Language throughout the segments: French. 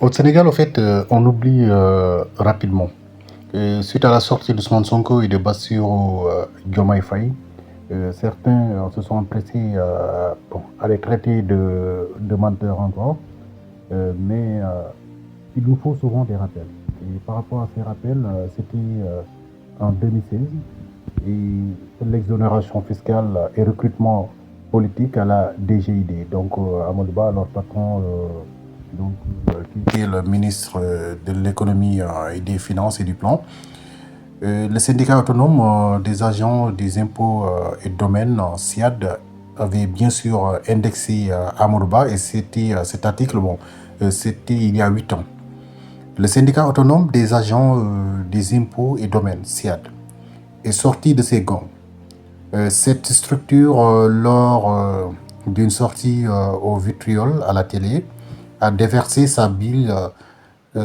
Au Sénégal, en fait, on oublie rapidement. Suite à la sortie d'Ousmane Sonko et de Bassirou Diomaye Faye, certains se sont empressés à les traiter de menteurs encore, mais il nous faut souvent des rappels. Et par rapport à ces rappels, c'était en 2016 et l'exonération fiscale et recrutement politique à la DGID. Donc, Amadou Ba, leur patron, donc, qui est le ministre de l'économie et des finances et du plan. Le syndicat autonome des agents des impôts et domaines, SIAD, avait bien sûr indexé Amadou Ba et c'était cet article, bon, c'était il y a 8 ans. Le syndicat autonome des agents des impôts et domaines, SIAD, est sorti de ses gonds. Cette structure, lors d'une sortie au vitriol à la télé, a déversé sa bile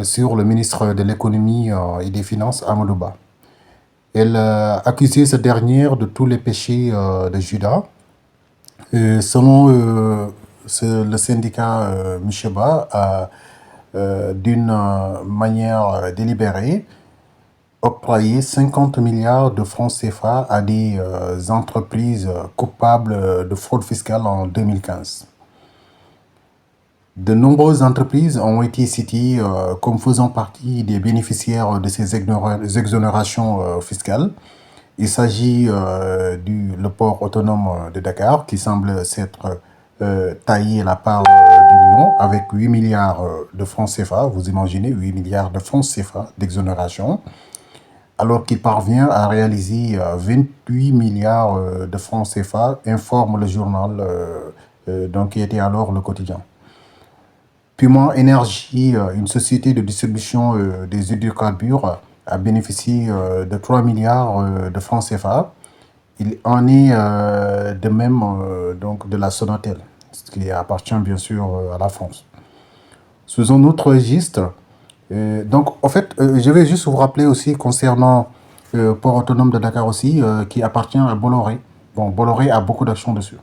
sur le ministre de l'économie et des finances, Amadou Ba. Elle a accusé ce dernier de tous les péchés de Judas. Selon le syndicat Micheba, d'une manière délibérée, octroyer 50 milliards de francs CFA à des entreprises coupables de fraude fiscale en 2015. De nombreuses entreprises ont été citées comme faisant partie des bénéficiaires de ces exonérations fiscales. Il s'agit du port autonome de Dakar qui semble s'être taillé la part du lion avec 8 milliards de francs CFA. Vous imaginez 8 milliards de francs CFA d'exonération, alors qu'il parvient à réaliser 28 milliards de francs CFA, informe le journal donc, qui était alors le quotidien. Purement Énergie, une société de distribution des hydrocarbures, a bénéficié de 3 milliards de francs CFA. Il en est de même donc de la Sonatel, ce qui appartient bien sûr à la France. Sous un autre registre, donc en fait, je vais juste vous rappeler aussi concernant Port autonome de Dakar aussi, qui appartient à Bolloré. Bon, Bolloré a beaucoup d'actions dessus.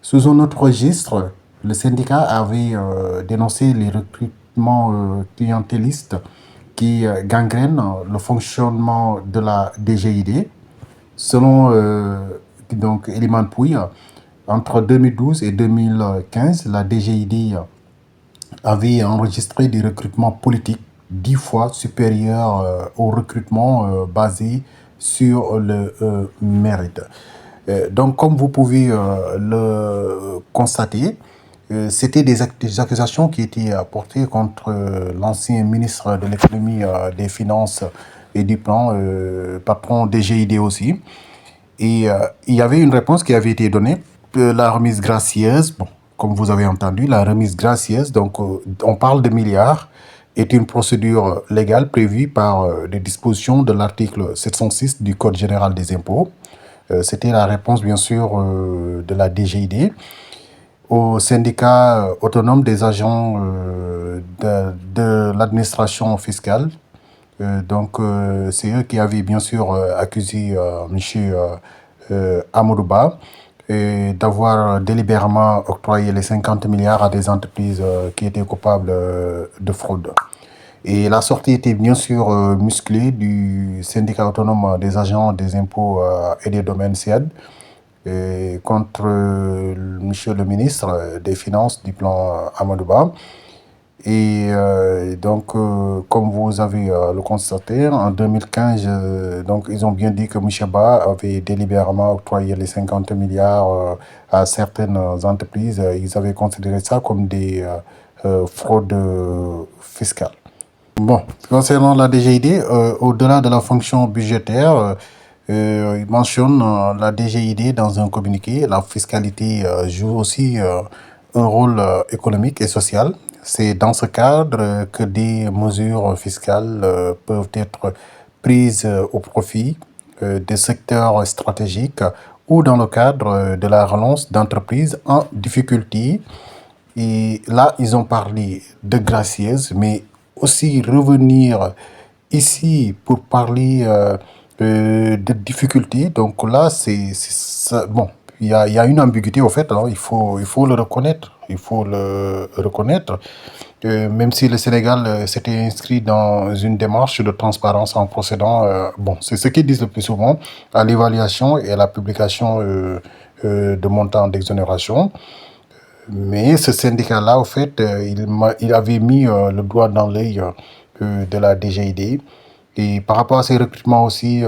Sous un autre registre, le syndicat avait dénoncé les recrutements clientélistes qui gangrènent le fonctionnement de la DGID. Selon donc Eliman Pouy, entre 2012 et 2015, la DGID avait enregistré des recrutements politiques 10 fois supérieurs aux recrutements basés sur le mérite. Donc, comme vous pouvez le constater, c'était des accusations qui étaient portées contre l'ancien ministre de l'économie, des finances et du plan, patron DGID aussi. Et il y avait une réponse qui avait été donnée, la remise gracieuse, bon, comme vous avez entendu, la remise gracieuse, donc on parle de milliards, est une procédure légale prévue par les dispositions de l'article 706 du Code général des impôts. C'était la réponse, bien sûr, de la DGID au syndicat autonome des agents de l'administration fiscale. Donc, c'est eux qui avaient, bien sûr, accusé M. Amadou Ba d'avoir délibérément octroyé les 50 milliards à des entreprises qui étaient coupables de fraude. Et la sortie était bien sûr musclée du syndicat autonome des agents des impôts et des domaines SIAD contre monsieur le ministre des Finances du plan Amadou Ba. Et donc, comme vous avez le constaté, en 2015, donc, ils ont bien dit que M. Ba avait délibérément octroyé les 50 milliards à certaines entreprises. Ils avaient considéré ça comme des fraudes fiscales. Bon, concernant la DGID, au-delà de la fonction budgétaire, il mentionne la DGID dans un communiqué. La fiscalité joue aussi un rôle économique et social. C'est dans ce cadre que des mesures fiscales peuvent être prises au profit des secteurs stratégiques ou dans le cadre de la relance d'entreprises en difficulté. Et là, ils ont parlé de gracieuse, mais aussi revenir ici pour parler de difficultés. Donc là, bon, il y a une ambiguïté au fait, alors il faut le reconnaître. Il faut le reconnaître. Même si le Sénégal s'était inscrit dans une démarche de transparence en procédant, bon, c'est ce qu'ils disent le plus souvent, à l'évaluation et à la publication de montants d'exonération. Mais ce syndicat-là, au fait, il avait mis le doigt dans l'œil de la DGID. Et par rapport à ces recrutements aussi,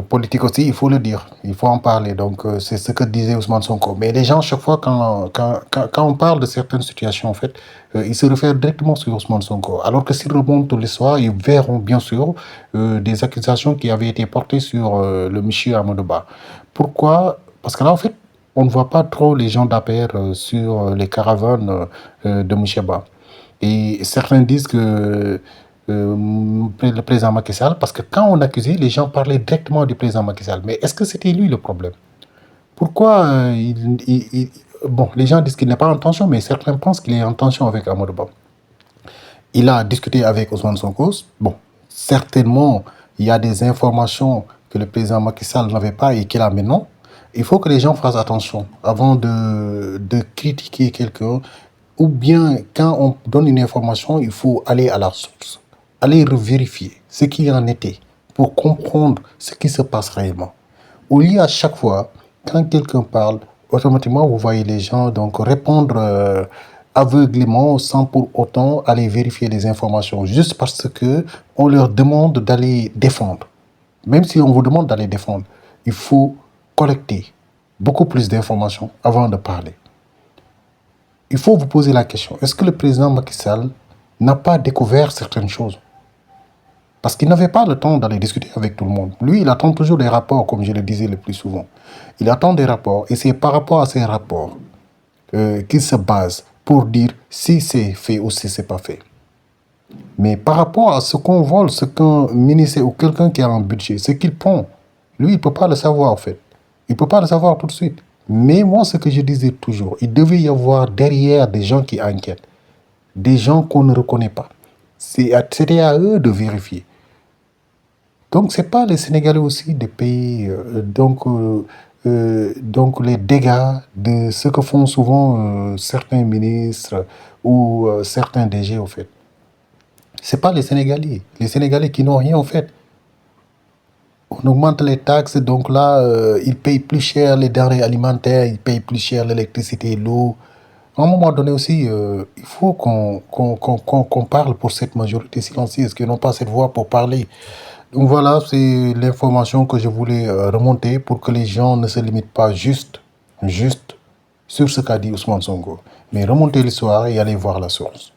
politiques aussi, il faut le dire, il faut en parler. Donc, c'est ce que disait Ousmane Sonko. Mais les gens, chaque fois, quand on parle de certaines situations, en fait, ils se réfèrent directement sur Ousmane Sonko. Alors que s'ils remontent l'histoire, ils verront bien sûr des accusations qui avaient été portées sur le monsieur Amadouba. Pourquoi? Parce que là, en fait, on ne voit pas trop les gens d'APR sur les caravanes de Moucheba. Et certains disent que le président Macky Sall, parce que quand on accusait, les gens parlaient directement du président Macky Sall. Mais est-ce que c'était lui le problème? Pourquoi bon, les gens disent qu'il n'est pas en tension, mais certains pensent qu'il est en tension avec Amadou Ba. Il a discuté avec Ousmane Sonko. Bon, certainement, il y a des informations que le président Macky Sall n'avait pas et qu'il a maintenant. Il faut que les gens fassent attention avant de critiquer quelqu'un. Ou bien, quand on donne une information, il faut aller à la source, aller vérifier ce qu'il en était pour comprendre ce qui se passe réellement. Au lieu à chaque fois, quand quelqu'un parle, automatiquement, vous voyez les gens donc répondre aveuglément sans pour autant aller vérifier les informations, juste parce que on leur demande d'aller défendre. Même si on vous demande d'aller défendre, il faut collecter beaucoup plus d'informations avant de parler. Il faut vous poser la question, est-ce que le président Macky Sall n'a pas découvert certaines choses? Parce qu'il n'avait pas le temps d'aller discuter avec tout le monde. Lui, il attend toujours des rapports, comme je le disais le plus souvent. Il attend des rapports, et c'est par rapport à ces rapports qu'il se base pour dire si c'est fait ou si c'est pas fait. Mais par rapport à ce qu'on vole, ce qu'un ministre ou quelqu'un qui a un budget, ce qu'il prend, lui, il ne peut pas le savoir en fait. Il ne peut pas le savoir tout de suite. Mais moi, ce que je disais toujours, il devait y avoir derrière des gens qui enquêtent, des gens qu'on ne reconnaît pas. C'était à eux de vérifier. Donc, ce n'est pas les Sénégalais aussi des pays. Donc, les dégâts de ce que font souvent certains ministres ou certains DG, au fait. Ce n'est pas les Sénégalais. Les Sénégalais qui n'ont rien, en fait. On augmente les taxes, donc là, ils payent plus cher les denrées alimentaires, ils payent plus cher l'électricité, l'eau. À un moment donné aussi, il faut qu'on parle pour cette majorité silencieuse, qui n'ont pas cette voix pour parler. Donc voilà, c'est l'information que je voulais remonter pour que les gens ne se limitent pas juste sur ce qu'a dit Ousmane Sonko, mais remonter l'histoire et aller voir la source.